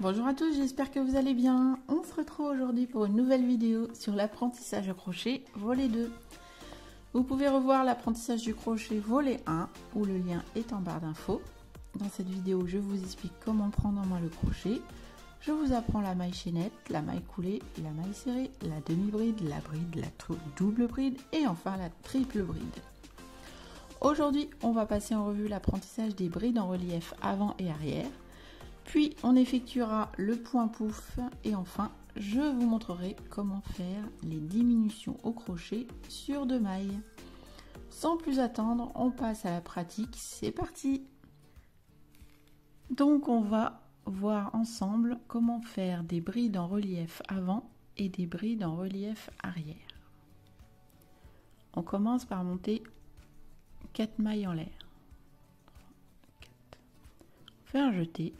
Bonjour à tous, j'espère que vous allez bien. On se retrouve aujourd'hui pour une nouvelle vidéo sur l'apprentissage au crochet volet 2. Vous pouvez revoir l'apprentissage du crochet volet 1 où le lien est en barre d'infos. Dans cette vidéo, je vous explique comment prendre en main le crochet. Je vous apprends la maille chaînette, la maille coulée, la maille serrée, la demi-bride, la bride, la double bride et enfin la triple bride. Aujourd'hui, on va passer en revue l'apprentissage des brides en relief avant et arrière. Puis on effectuera le point pouf et enfin je vous montrerai comment faire les diminutions au crochet sur 2 mailles. Sans plus attendre, on passe à la pratique, c'est parti! Donc on va voir ensemble comment faire des brides en relief avant et des brides en relief arrière. On commence par monter 4 mailles en l'air. On fait un jeté.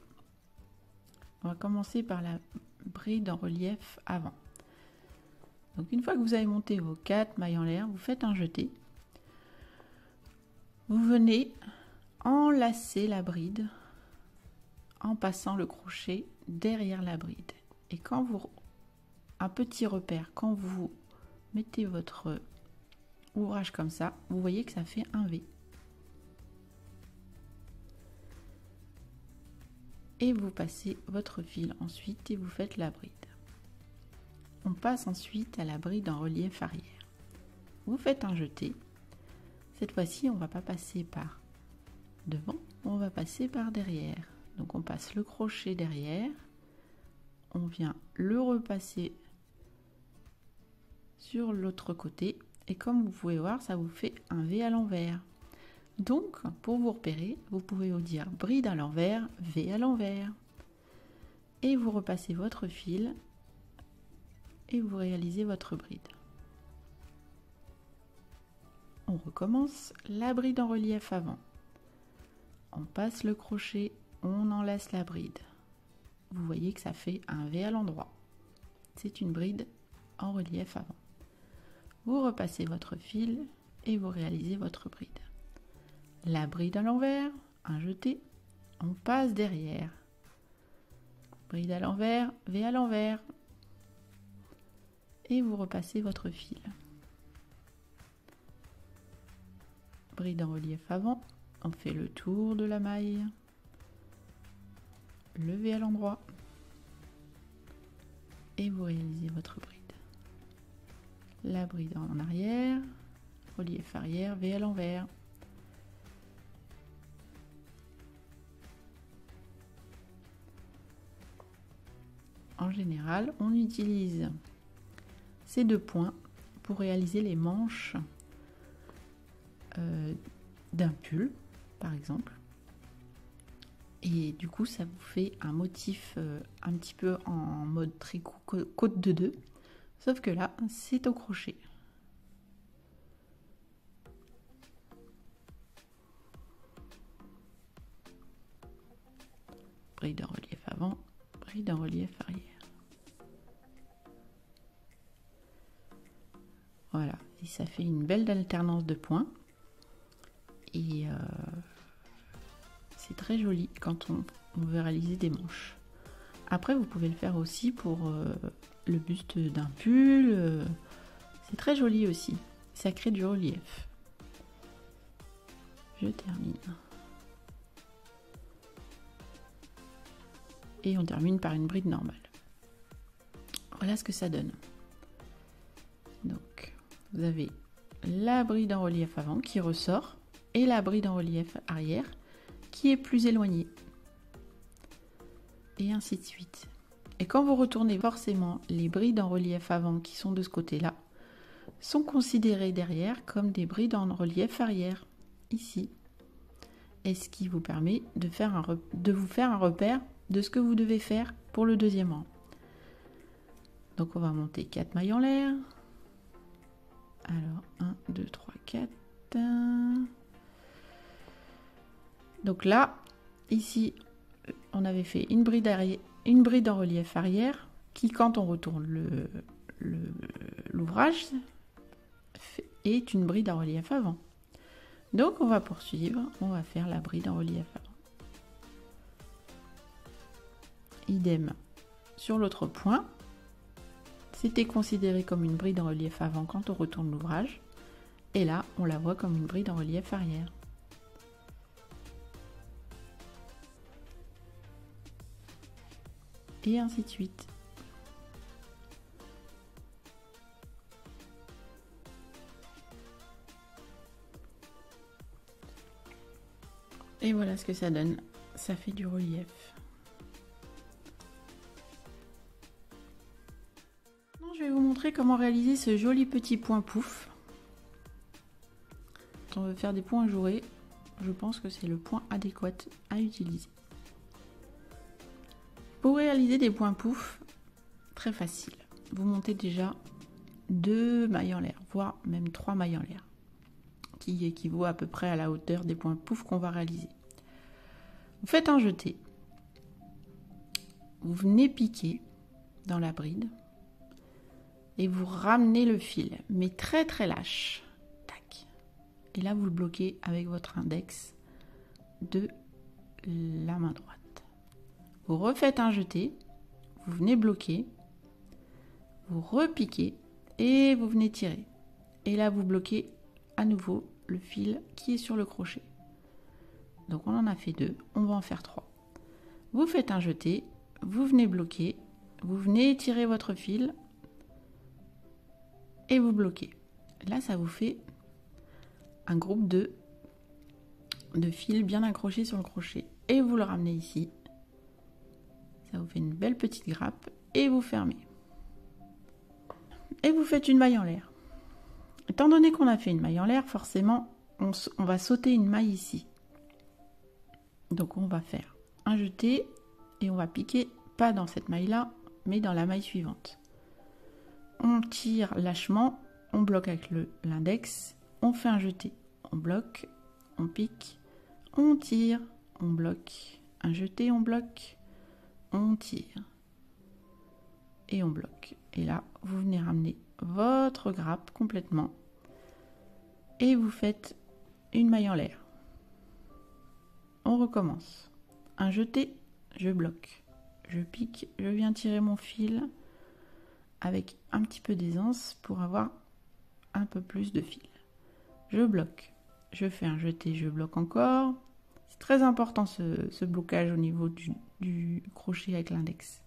On va commencer par la bride en relief avant. Donc une fois que vous avez monté vos 4 mailles en l'air, vous faites un jeté. Vous venez enlacer la bride en passant le crochet derrière la bride. Et quand vous, un petit repère, quand vous mettez votre ouvrage comme ça, vous voyez que ça fait un V. Et vous passez votre fil ensuite et vous faites la bride. On passe ensuite à la bride en relief arrière. Vous faites un jeté. Cette fois-ci, on ne va pas passer par devant, on va passer par derrière. Donc on passe le crochet derrière, on vient le repasser sur l'autre côté et comme vous pouvez voir, ça vous fait un V à l'envers. Donc, pour vous repérer, vous pouvez vous dire bride à l'envers, V à l'envers. Et vous repassez votre fil et vous réalisez votre bride. On recommence la bride en relief avant. On passe le crochet, on enlace la bride. Vous voyez que ça fait un V à l'endroit. C'est une bride en relief avant. Vous repassez votre fil et vous réalisez votre bride. La bride à l'envers, un jeté, on passe derrière. Bride à l'envers, V à l'envers. Et vous repassez votre fil. Bride en relief avant, on fait le tour de la maille. Le V à l'endroit. Et vous réalisez votre bride. La bride en arrière, relief arrière, V à l'envers. En général, on utilise ces 2 points pour réaliser les manches d'un pull, par exemple. Et du coup, ça vous fait un motif un petit peu en mode tricot côte de 2. Sauf que là, c'est au crochet. Bride en relief avant, bride en relief arrière. Voilà, et ça fait une belle alternance de points. Et c'est très joli quand on veut réaliser des manches. Après, vous pouvez le faire aussi pour le buste d'un pull. C'est très joli aussi. Ça crée du relief. Je termine. Et on termine par une bride normale. Voilà ce que ça donne. Donc, vous avez la bride en relief avant qui ressort et la bride en relief arrière qui est plus éloignée. Et ainsi de suite. Et quand vous retournez, forcément, les brides en relief avant qui sont de ce côté-là sont considérées derrière comme des brides en relief arrière, ici. Et ce qui vous permet de vous faire un repère de ce que vous devez faire pour le deuxième rang. Donc on va monter 4 mailles en l'air. Alors 1, 2, 3, 4. Donc là, ici, on avait fait une bride en relief arrière qui, quand on retourne l'ouvrage, est une bride en relief avant. Donc on va poursuivre, on va faire la bride en relief avant. idem sur l'autre point. C'était considéré comme une bride en relief avant quand on retourne l'ouvrage. Et là, on la voit comme une bride en relief arrière. Et ainsi de suite. Et voilà ce que ça donne. Ça fait du relief. Je vais vous montrer comment réaliser ce joli petit point pouf. Quand on veut faire des points ajourés, je pense que c'est le point adéquat à utiliser. Pour réaliser des points pouf, très facile. Vous montez déjà 2 mailles en l'air, voire même 3 mailles en l'air, qui équivaut à peu près à la hauteur des points pouf qu'on va réaliser. Vous faites un jeté, vous venez piquer dans la bride et vous ramenez le fil, mais très très lâche. Tac. Et là vous le bloquez avec votre index de la main droite. Vous refaites un jeté, vous venez bloquer, vous repiquez et vous venez tirer. Et là vous bloquez à nouveau le fil qui est sur le crochet. Donc on en a fait 2, on va en faire 3. Vous faites un jeté, vous venez bloquer, vous venez tirer votre fil et vous bloquez. Là ça vous fait un groupe de fils bien accrochés sur le crochet. Et vous le ramenez ici. Ça vous fait une belle petite grappe et vous fermez. Et vous faites une maille en l'air. Étant donné qu'on a fait une maille en l'air, forcément on va sauter une maille ici. Donc on va faire un jeté et on va piquer pas dans cette maille là, mais dans la maille suivante. On tire lâchement, on bloque avec l'index, on fait un jeté, on bloque, on pique, on tire, on bloque, un jeté, on bloque, on tire et on bloque. Et là, vous venez ramener votre grappe complètement et vous faites une maille en l'air. On recommence. Un jeté, je bloque, je pique, je viens tirer mon fil avec un petit peu d'aisance pour avoir un peu plus de fil. Je bloque, je fais un jeté, je bloque encore. C'est très important ce blocage au niveau du crochet avec l'index.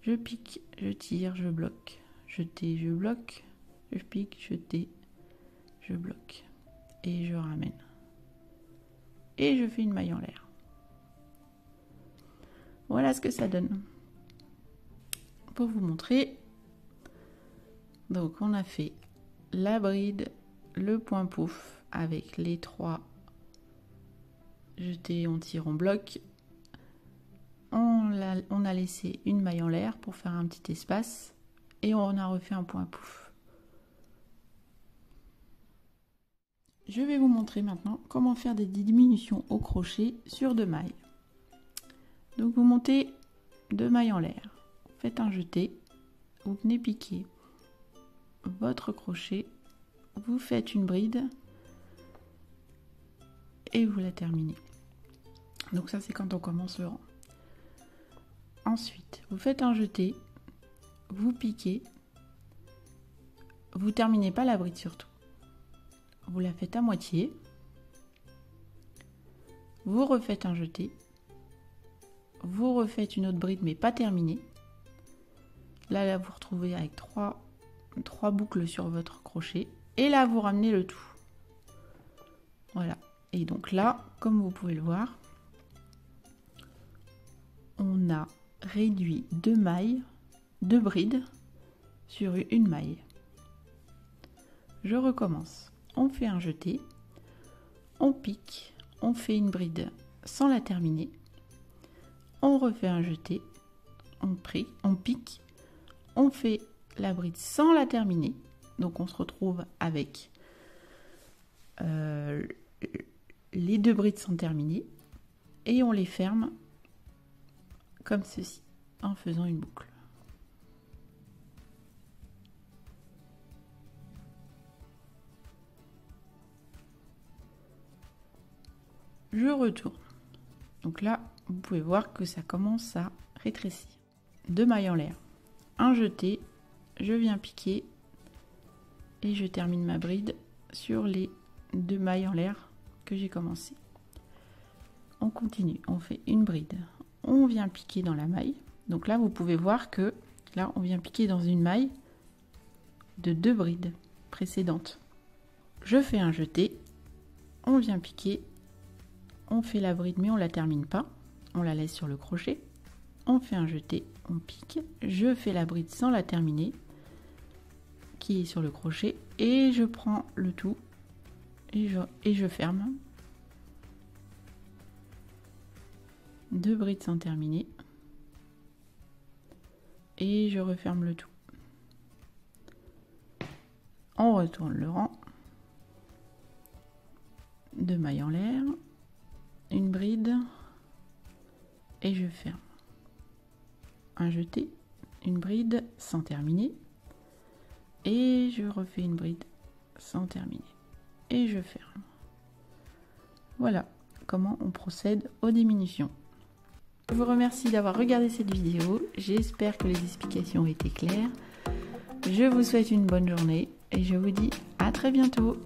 Je pique, je tire, je bloque, jeté, je bloque, je pique, jeté, je bloque et je ramène. Et je fais une maille en l'air. Voilà ce que ça donne. Pour vous montrer, donc on a fait la bride, le point pouf avec les 3 jetés, on tire, on bloque. On a laissé une maille en l'air pour faire un petit espace et on a refait un point pouf. Je vais vous montrer maintenant comment faire des diminutions au crochet sur 2 mailles. Donc vous montez 2 mailles en l'air, faites un jeté, vous venez piquer votre crochet, vous faites une bride et vous la terminez. Donc ça c'est quand on commence le rang. Ensuite, vous faites un jeté, vous piquez, vous terminez pas la bride surtout. Vous la faites à moitié, vous refaites un jeté, vous refaites une autre bride mais pas terminée. Là vous retrouvez avec 3 boucles sur votre crochet et là vous ramenez le tout. Voilà. Et donc là, comme vous pouvez le voir, on a réduit 2 mailles, 2 brides sur une maille. Je recommence. On fait un jeté, on pique, on fait une bride sans la terminer, on refait un jeté, on pique, on fait la bride sans la terminer, donc on se retrouve avec les 2 brides sans terminer et on les ferme comme ceci en faisant une boucle. Je retourne. Donc là, vous pouvez voir que ça commence à rétrécir. 2 mailles en l'air, un jeté, je viens piquer et je termine ma bride sur les 2 mailles en l'air que j'ai commencé. On continue, on fait une bride, on vient piquer dans la maille. Donc là, vous pouvez voir que là, on vient piquer dans une maille de 2 brides précédentes. Je fais un jeté, on vient piquer, on fait la bride mais on la termine pas, on la laisse sur le crochet. On fait un jeté, on pique, je fais la bride sans la terminer, qui est sur le crochet, et je prends le tout et je ferme. 2 brides sans terminer et je referme le tout. On retourne le rang, 2 mailles en l'air, une bride et je ferme. Un jeté, une bride sans terminer et je refais une bride sans terminer et je ferme. Voilà comment on procède aux diminutions. Je vous remercie d'avoir regardé cette vidéo, j'espère que les explications ont été claires. Je vous souhaite une bonne journée et je vous dis à très bientôt.